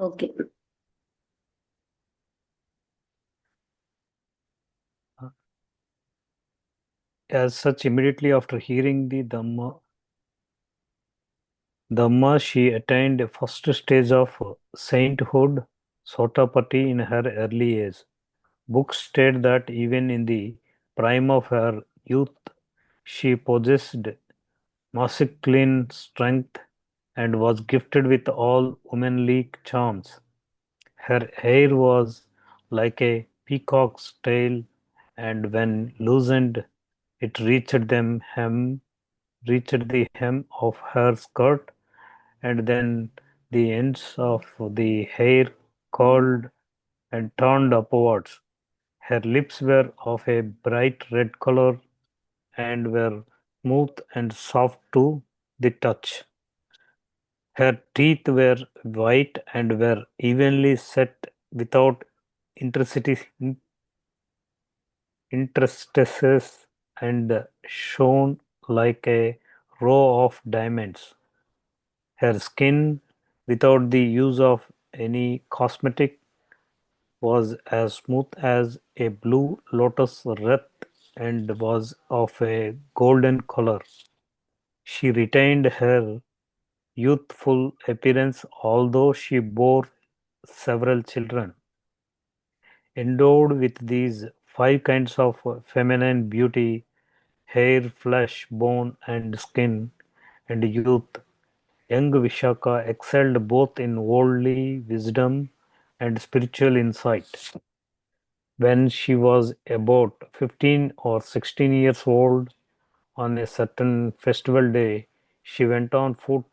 Okay. As such, immediately after hearing the Dhamma, she attained a first stage of sainthood, Sotapati, in her early age. Books state that even in the prime of her youth, she possessed masculine strength and was gifted with all womanly charms. Her hair was like a peacock's tail, and when loosened, it reached the hem of her skirt, and then the ends of the hair curled and turned upwards. Her lips were of a bright red color and were smooth and soft to the touch. Her teeth were white and were evenly set without interstices and shone like a row of diamonds. Her skin, without the use of any cosmetic, was as smooth as a blue lotus wreath and was of a golden color. She retained her youthful appearance although she bore several children. Endowed with these five kinds of feminine beauty, hair, flesh, bone, and skin, and youth, young Vishaka excelled both in worldly wisdom and spiritual insight. When she was about 15 or 16 years old, on a certain festival day, she went on foot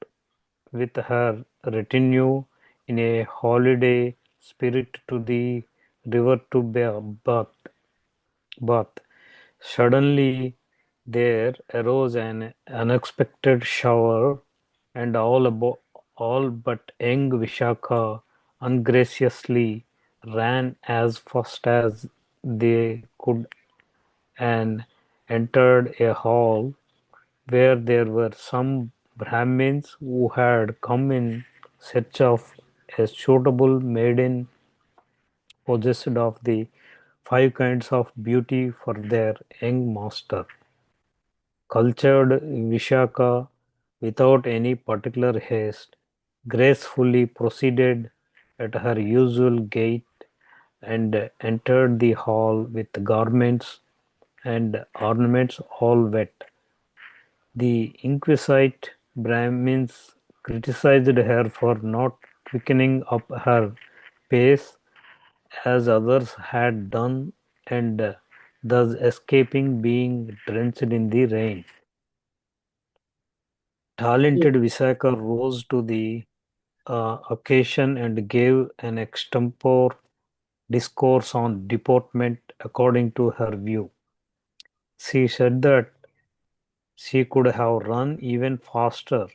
with her retinue in a holiday spirit to the river to bath. Suddenly there arose an unexpected shower, and all but young Vishaka ungraciously ran as fast as they could and entered a hall where there were some Brahmins who had come in search of a suitable maiden possessed of the five kinds of beauty for their young master. Cultured Vishaka, without any particular haste, gracefully proceeded at her usual gait and entered the hall with garments and ornaments all wet. The inquisitive Brahmins criticized her for not quickening up her pace as others had done and thus escaping being drenched in the rain. Yes. Talented Visakha rose to the occasion and gave an extempore discourse on deportment according to her view. She said that she could have run even faster,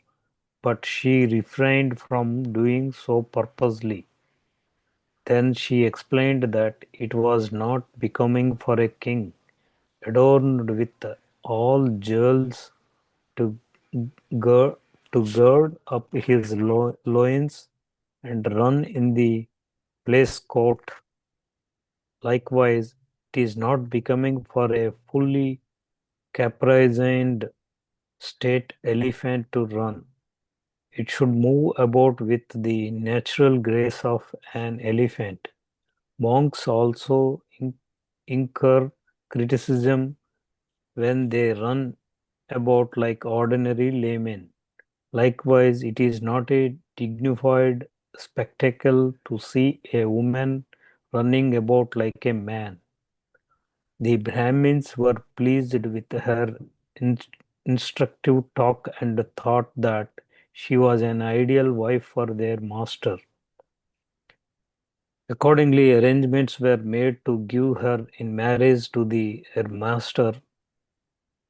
but she refrained from doing so purposely. Then she explained that it was not becoming for a king, adorned with all jewels to gird, to gird up his loins and run in the place court. Likewise, it is not becoming for a fully caparisoned state elephant to run. It should move about with the natural grace of an elephant. Monks also incur criticism when they run about like ordinary laymen. Likewise, it is not a dignified spectacle to see a woman running about like a man. The Brahmins were pleased with her in- instructive talk and thought that she was an ideal wife for their master. Accordingly, arrangements were made to give her in marriage to her master,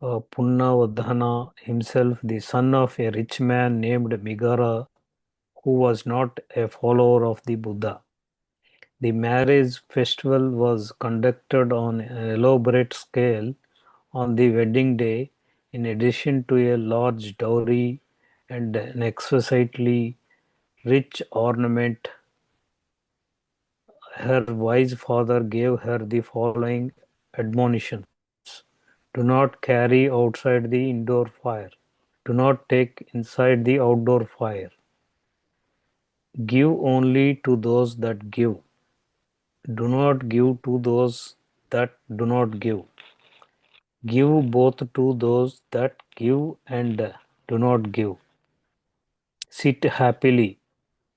Punnavadhana himself, the son of a rich man named Migara, who was not a follower of the Buddha. The marriage festival was conducted on an elaborate scale on the wedding day, in addition to a large dowry and an exquisitely rich ornament. her wise father gave her the following admonitions: do not carry outside the indoor fire, do not take inside the outdoor fire, give only to those that give, do not give to those that do not give, give both to those that give and do not give, sit happily,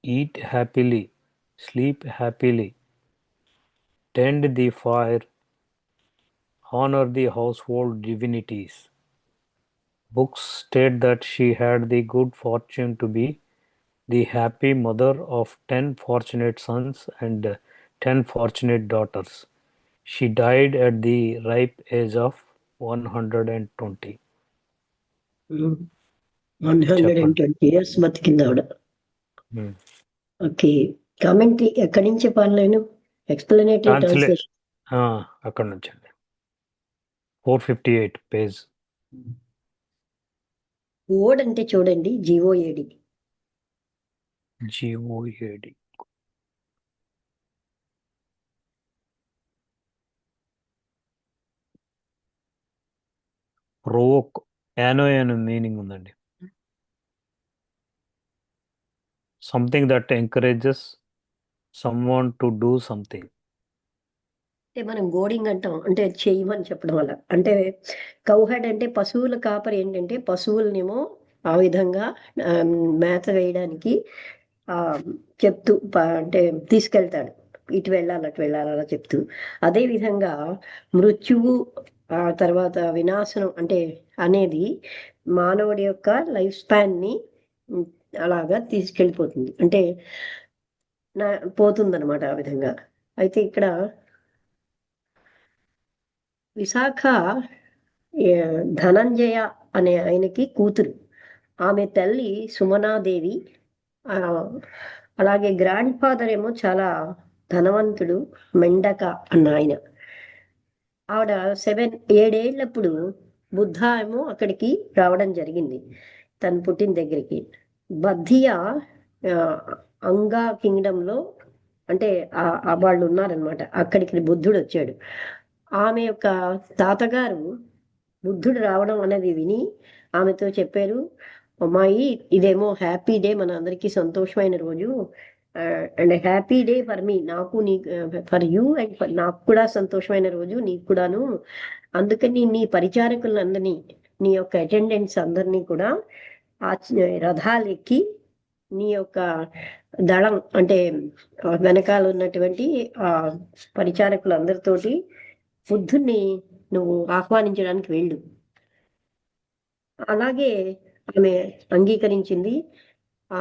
eat happily, sleep happily, tend the fire, honor the household divinities. Books state that she had the good fortune to be the happy mother of 10 fortunate sons and 10 fortunate daughters. She died at the ripe age of 120. 120 చెప్పండి. Years బతికింది ఆవిడ. Hmm. Okay. Commentary ఎక్కడి నుంచి పాడలేను? Explanatory translate translation. అక్కడ నుంచి అండి. 458 page. ఓడ్ అంటే చూడండి జీఓఏడి. GOAD. ప్రొవోక్ యానో అనే మీనింగ్ ఉందండి. Something that encourages someone to do something. అంటే మనం గోడింగ్ అంటాం. అంటే చెయ్యమని చెప్పడం వల్ల. అంటే కౌ హెడ్ అంటే పశువుల కాపరి ఏంటంటే పశువులనేమో ఆ విధంగా మేత వేయడానికి చెప్తూ అంటే తీసుకెళ్తాడు. ఇటు వెళ్ళాలి, అటు వెళ్ళాలి అలా చెప్తూ. అదే విధంగా మృత్యువు ఆ తర్వాత వినాశనం అంటే అనేది మానవుడి యొక్క లైఫ్ స్పాన్‌ని హ్మ్, అలాగా తీసుకెళ్ళిపోతుంది. అంటే పోతుందనమాట ఆ విధంగా. అయితే ఇక్కడ విశాఖ ధనంజయ అనే ఆయనకి కూతురు. ఆమె తల్లి సుమనాదేవి. అలాగే గ్రాండ్ ఫాదర్ ఏమో చాలా ధనవంతుడు, మెండక అన్న ఆయన. ఆవిడ 7 ఏళ్ళప్పుడు బుద్ధ ఏమో అక్కడికి రావడం జరిగింది తను పుట్టిన దగ్గరికి. బద్దియా అంగా కింగ్డంలో అంటే వాళ్ళు ఉన్నారనమాట. అక్కడికి బుద్ధుడు వచ్చాడు. ఆమె యొక్క తాతగారు బుద్ధుడు రావడం అనేది విని ఆమెతో చెప్పారు, అమ్మాయి ఇదేమో హ్యాపీ డే, మన అందరికీ సంతోషమైన రోజు, and happy day for me, నాకు నీ ఫర్ యూ అండ్ నాకు కూడా సంతోషమైన రోజు, నీకు కూడాను. అందుకని నీ పరిచారకులందరినీ, నీ యొక్క అటెండెంట్స్ అందరినీ కూడా ఆ రథాలు ఎక్కి నీ యొక్క దళం అంటే వెనకాల ఉన్నటువంటి ఆ పరిచారకులందరితోటి బుద్ధుణ్ణి నువ్వు ఆహ్వానించడానికి వెళ్ళు. అలాగే ఆమె అంగీకరించింది. ఆ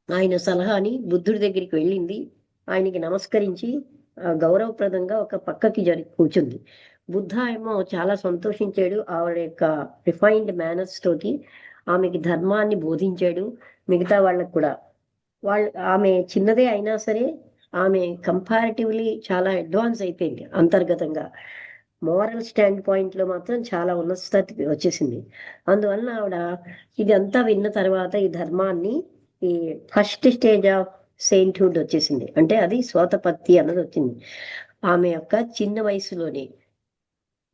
ఆయన సలహాని బుద్ధుడి దగ్గరికి వెళ్ళింది. ఆయనకి నమస్కరించి గౌరవప్రదంగా ఒక పక్కకి కూర్చుంది. బుద్ధ ఏమో చాలా సంతోషించాడు ఆవిడ యొక్క రిఫైన్డ్ మేనర్స్ తోటి. ఆమెకి ధర్మాన్ని బోధించాడు మిగతా వాళ్ళకు కూడా. ఆమె చిన్నదే అయినా సరే ఆమె కంపారిటివ్లీ చాలా అడ్వాన్స్ అయిపోయింది అంతర్గతంగా. మోరల్ స్టాండ్ పాయింట్ లో మాత్రం చాలా ఉన్నత స్థితికి వచ్చేసింది. అందువలన ఆవిడ ఇదంతా విన్న తర్వాత ఈ ధర్మాన్ని, ఈ ఫస్ట్ స్టేజ్ ఆఫ్ సెయింట్హుడ్ వచ్చేసింది. అంటే అది స్వతపత్తి అన్నది వచ్చింది ఆమె యొక్క చిన్న వయసులోనే.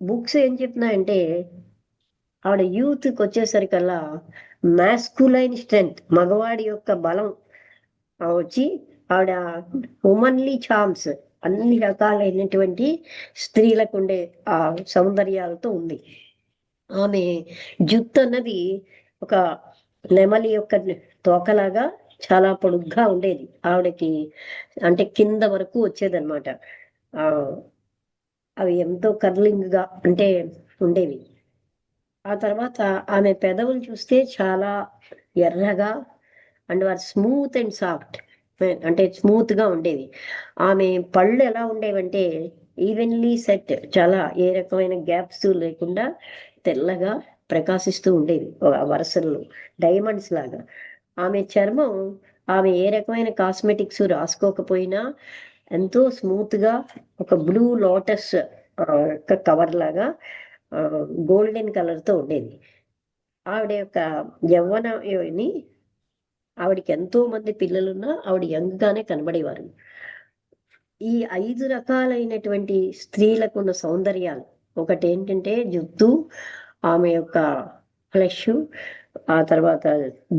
బుక్స్ ఏం చెప్తున్నాయంటే ఆవిడ యూత్కి వచ్చేసరికల్లా మాస్కులైన్ స్ట్రెంగ్త్, మగవాడి యొక్క బలం వచ్చి ఆవిడ ఉమన్లీ చార్మ్స్, అన్ని రకాలైనటువంటి స్త్రీలకు ఉండే ఆ సౌందర్యాలతో ఉంది. ఆమె జుత్తు అన్నది ఒక నెమలి యొక్క తోకలాగా చాలా పొడుగ్గా ఉండేది ఆవిడకి. అంటే కింద వరకు వచ్చేదన్నమాట. ఆ అవి ఎంతో కర్లింగ్ గా అంటే ఉండేవి. ఆ తర్వాత ఆమె పెదవులు చూస్తే చాలా ఎర్రగా అండ్ వారు స్మూత్ అండ్ సాఫ్ట్, అంటే స్మూత్ గా ఉండేవి. ఆమె పళ్ళు ఎలా ఉండేవంటే ఈవెన్లీ సెట్, చాలా ఏ రకమైన గ్యాప్స్ లేకుండా తెల్లగా ప్రకాశిస్తూ ఉండేవి వరుసల్లో, డైమండ్స్ లాగా. ఆమె చర్మం, ఆమె ఏ రకమైన కాస్మెటిక్స్ రాసుకోకపోయినా ఎంతో స్మూత్ గా ఒక బ్లూ లోటస్ కవర్ లాగా గోల్డెన్ కలర్ తో ఉండేది. ఆవిడ యొక్క యవ్వనని, ఆవిడకి ఎంతో మంది పిల్లలున్నా ఆవిడ యంగ్ గానే కనబడేవారు. ఈ 5 రకాలైనటువంటి స్త్రీలకు ఉన్న సౌందర్యాలు, ఒకటి ఏంటంటే జుత్తు, ఆమె యొక్క ఫ్లెష్, ఆ తర్వాత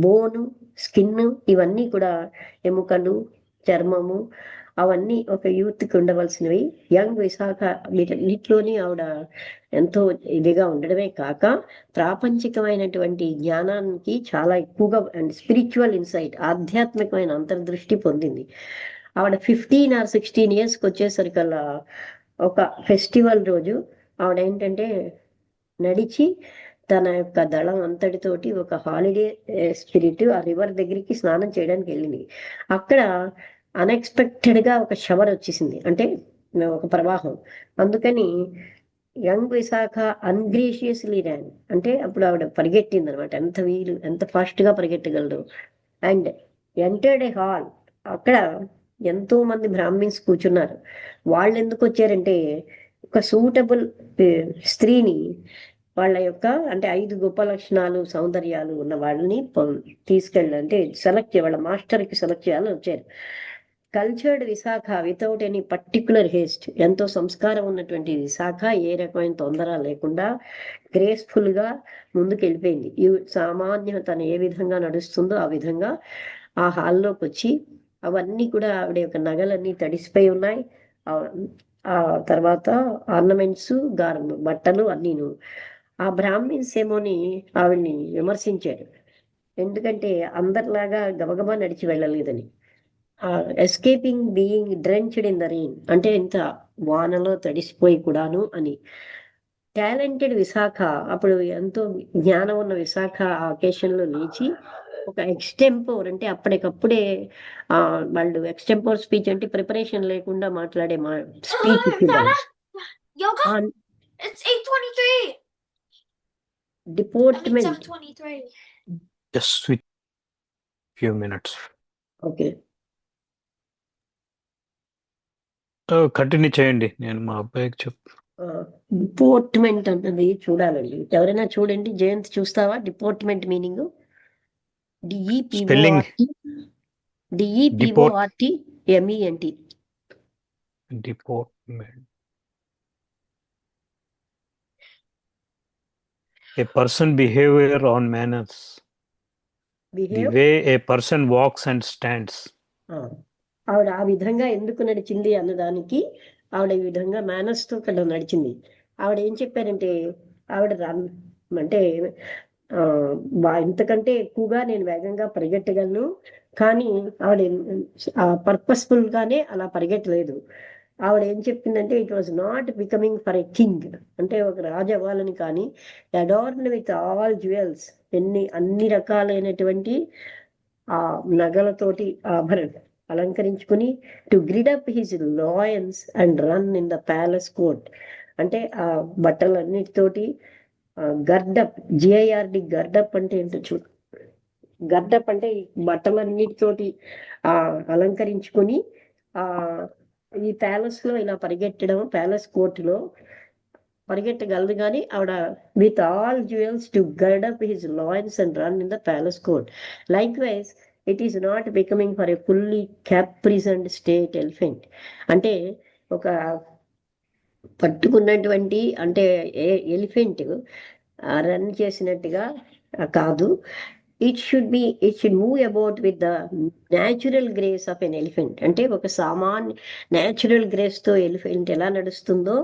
బోను, స్కిన్, ఇవన్నీ కూడా ఎముకలు, చర్మము, అవన్నీ ఒక యూత్కి ఉండవలసినవి. యంగ్ విశాఖ వీటన్నిటిలోని ఆవిడ ఎంతో ఇదిగా ఉండడమే కాక ప్రాపంచికమైనటువంటి జ్ఞానానికి చాలా ఎక్కువగా అండ్ స్పిరిచువల్ ఇన్సైట్, ఆధ్యాత్మికమైన అంతర్దృష్టి పొందింది. ఆవిడ 15 or 16 yearsకి వచ్చేసరికల్లా ఒక ఫెస్టివల్ రోజు ఆవిడ ఏంటంటే నడిచి తన యొక్క దళం అంతటితోటి ఒక హాలిడే స్పిరిట్ ఆ రివర్ దగ్గరికి స్నానం చేయడానికి వెళ్ళింది. అక్కడ అన్ఎక్స్పెక్టెడ్ గా ఒక షవర్ వచ్చేసింది, అంటే ఒక ప్రవాహం. అందుకని యంగ్ విశాఖ అన్గ్రేషియస్లీ ర్యాన్, అంటే అప్పుడు ఆవిడ పరిగెట్టింది అనమాట, ఎంత ఫాస్ట్ గా పరిగెట్టగలదు. అండ్ ఎంటర్డ్ ఏ హాల్, అక్కడ ఎంతో మంది బ్రాహ్మిన్స్ కూర్చున్నారు. వాళ్ళు ఎందుకు వచ్చారంటే ఒక సూటబుల్ స్త్రీని, వాళ్ళ యొక్క అంటే 5 గొప్ప లక్షణాలు సౌందర్యాలు ఉన్న వాళ్ళని తీసుకెళ్ళి అంటే వాళ్ళ మాస్టర్కి సెలెక్ట్ చేయాలని వచ్చారు. Cultured Visakha without any particular haste, ఎంతో సంస్కారం ఉన్నటువంటి విశాఖ ఏ రకమైన తొందర లేకుండా గ్రేస్ఫుల్ గా ముందుకు వెళ్ళిపోయింది. సామాన్యం తను ఏ విధంగా నడుస్తుందో ఆ విధంగా ఆ హాల్లోకి వచ్చి, అవన్నీ కూడా ఆవిడ యొక్క నగలన్నీ తడిసిపోయి ఉన్నాయి. ఆ తర్వాత ఆర్నమెంట్స్, బట్టలు అన్నీను. ఆ బ్రాహ్మిన్స్ ఏమోని ఆవిడ్ని విమర్శించారు, ఎందుకంటే అందరిలాగా గబగబా నడిచి వెళ్ళలేదని. Escaping being drenched in the rain, అంటే ఇంత వానలో తడిసిపోయి కూడాను అని. టాలెంటెడ్ విశాఖ, అప్పుడు ఎంతో జ్ఞానం ఉన్న విశాఖ ఆ అకేషన్ లో లేచి ఒక ఎక్స్టెంపోర్, అంటే అప్పటికప్పుడే వాళ్ళు ఎక్స్టెంపోర్ స్పీచ్ అంటే ప్రిపరేషన్ లేకుండా మాట్లాడే స్పీచ్ ఇచ్చింది. Department Just with few minutes. Okay, continue చేయండి, నేను మా అబ్బాయికి చెప్పు. డిపార్ట్మెంట్ అన్నది చూడాలండి, ఎవరైనా చూడండి. జయంత్ చూస్తావా department meaning? Spelling. DEPORT MENT. Deportment. A person behavior on manners. The way a person walks and stands. ఆవిడ ఆ విధంగా ఎందుకు నడిచింది అన్నదానికి ఆవిడ ఈ విధంగా మేనర్స్ తో ఇక్కడ నడిచింది. ఆవిడ ఏం చెప్పారంటే, ఆవిడ అంటే ఇంతకంటే ఎక్కువగా నేను వేగంగా పరిగెట్టగలను, కానీ ఆవిడ పర్పస్ఫుల్ గానే అలా పరిగెట్టలేదు. ఆవిడ ఏం చెప్పిందంటే, it was not becoming for a king, అంటే ఒక రాజు అవ్వాలని, కానీ అడార్న్డ్ విత్ ఆల్ జ్యువెల్స్, అన్ని రకాలైనటువంటి ఆ నగలతోటి అలంకరించుకుని, to gird up his loins and run in the palace court, అంటే ఆ బట్టలన్నిటితోటి గర్డప్, GIRD, గర్డప్ అంటే ఏంటో చూడు. గర్డప్ అంటే బట్టలన్నిటితోటి అలంకరించుకుని ఈ ప్యాలెస్ లో ఇలా పరిగెట్టడం, ప్యాలెస్ కోర్టులో పరిగెట్టగలదు. కానీ ఆవిడ with all jewels to gird up his loins and run in the palace court. Likewise it is not becoming for a fully caparisoned state elephant, అంటే ఒక పట్టుకున్నటువంటి అంటే ఎలిఫెంట్ రన్ చేసినట్టుగా కాదు. It should move about with the natural grace of an elephant, అంటే ఒక సామాన్య natural grace తో ఎలిఫెంట్ ఎలా నడుస్తుందో,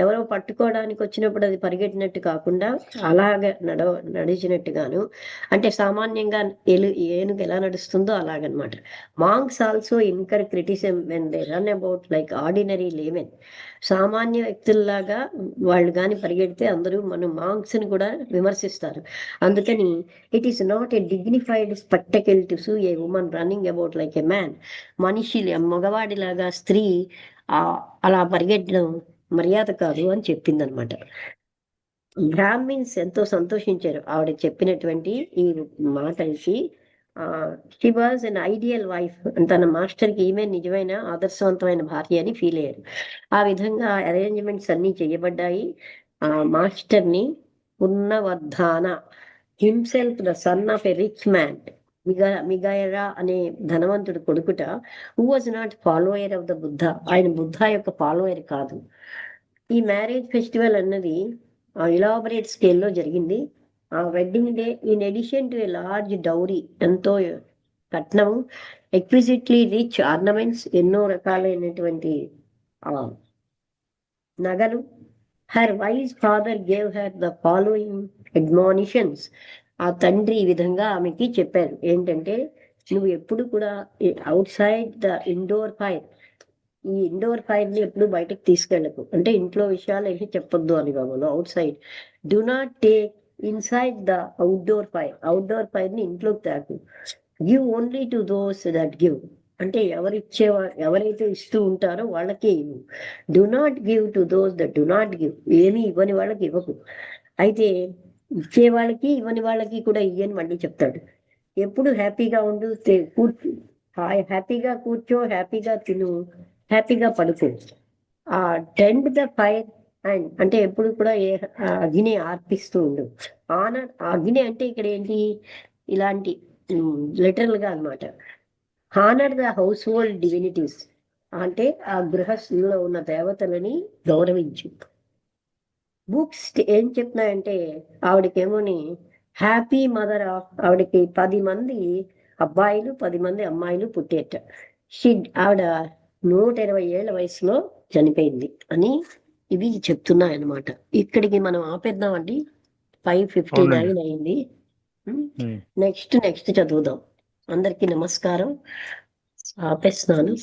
ఎవరో పట్టుకోవడానికి వచ్చినప్పుడు అది పరిగెట్టినట్టు కాకుండా అలాగ నడిచినట్టుగాను, అంటే సామాన్యంగా ఏనుగు ఎలా నడుస్తుందో అలాగనమాట. Monks also incur criticism when they run about like ordinary laymen, సామాన్య వ్యక్తుల్లాగా వాళ్ళు కానీ పరిగెడితే అందరూ మాంక్స్ ని కూడా విమర్శిస్తారు. అందుకని it is not a dignified spectacle to see a woman running about like a man, మగవాడిలాగా స్త్రీ అలా పరిగెట్టడం మర్యాద కాదు అని చెప్పింది అనమాట. బ్రాహ్మిన్స్ ఎంతో సంతోషించారు ఆవిడ చెప్పినటువంటి ఈ మాటలకి. She was an ideal wife, తన మాస్టర్ కి ఈమె నిజమైన ఆదర్శవంతమైన భార్య అని ఫీల్ అయ్యారు. ఆ విధంగా అరేంజ్మెంట్స్ అన్ని చేయబడ్డాయి. ఆ మాస్టర్ ని Punnavardhana himself the son of a rich man, Migara అనే ధనవంతుడు కొడుకుట, who was not follower of the Buddha. ఆయన బుద్ధ యొక్క ఫాలోయర్ కాదు. ఈ మ్యారేజ్ ఫెస్టివల్ అన్నది ఇలాబరేట్ స్కేల్లో జరిగింది. ఆ wedding day, in addition to a large dowry, ఎంతో కట్నం, ఎక్విజిట్లీ రిచ్ ఆర్నమెంట్స్, ఎన్నో రకాలైనటువంటి నగలు. Her wise father gave her the following admonitions. ఆ తండ్రి ఈ విధంగా ఆమెకి చెప్పారు ఏంటంటే, నువ్వు ఎప్పుడు కూడా outside the indoor fire, ఈ ఇండోర్ ఫైర్ ని ఎప్పుడు బయటకు తీసుకెళ్ళకు, అంటే ఇంట్లో విషయాలు ఏమి చెప్పొద్దు అని బాబు. అవుట్ సైడ్ do not take inside the outdoor fire, outdoor fire ని ఇంట్లోకి తాకు. Give only to those that give, అంటే ఎవరైతే ఇస్తూ ఉంటారో వాళ్ళకే ఇవ్వు. Do not give to those that do not give, ఏమి ఇవ్వని వాళ్ళకి ఇవ్వకు. అయితే ఇచ్చే వాళ్ళకి ఇవ్వని వాళ్ళకి కూడా ఇయ్యని మళ్ళీ చెప్తాడు. ఎప్పుడు హ్యాపీగా ఉండు, హ్యాపీగా కూర్చో, హ్యాపీగా తిను, హ్యాపీగా పడుకో. ఆ టెండ్ ద ఫైర్ అండ్, అంటే ఎప్పుడు కూడా అగ్ని ఆర్పిస్తూ ఉండు. ఆనర్, అగ్ని అంటే ఇక్కడ ఏంటి, ఇలాంటి లిటరల్ గా అనమాట. హానర్ ద హౌస్ హోల్డ్ డివినిటీస్, అంటే ఆ గృహస్థుల్లో ఉన్న దేవతలని గౌరవించు. బుక్స్ ఏం చెప్తున్నాయంటే, ఆవిడకేమోని హ్యాపీ మదర్ ఆఫ్, ఆవిడకి 10 మంది అబ్బాయిలు 10 మంది అమ్మాయిలు పుట్టేట. ఆవిడ 120 ఏళ్ల వయసులో చనిపోయింది అని ఇవి చెప్తున్నాయన్నమాట. ఇక్కడికి మనం ఆపేద్దామండి. 5:59 అయింది. నెక్స్ట్ చదువుదాం. అందరికీ నమస్కారం. ఆపేస్తున్నాను.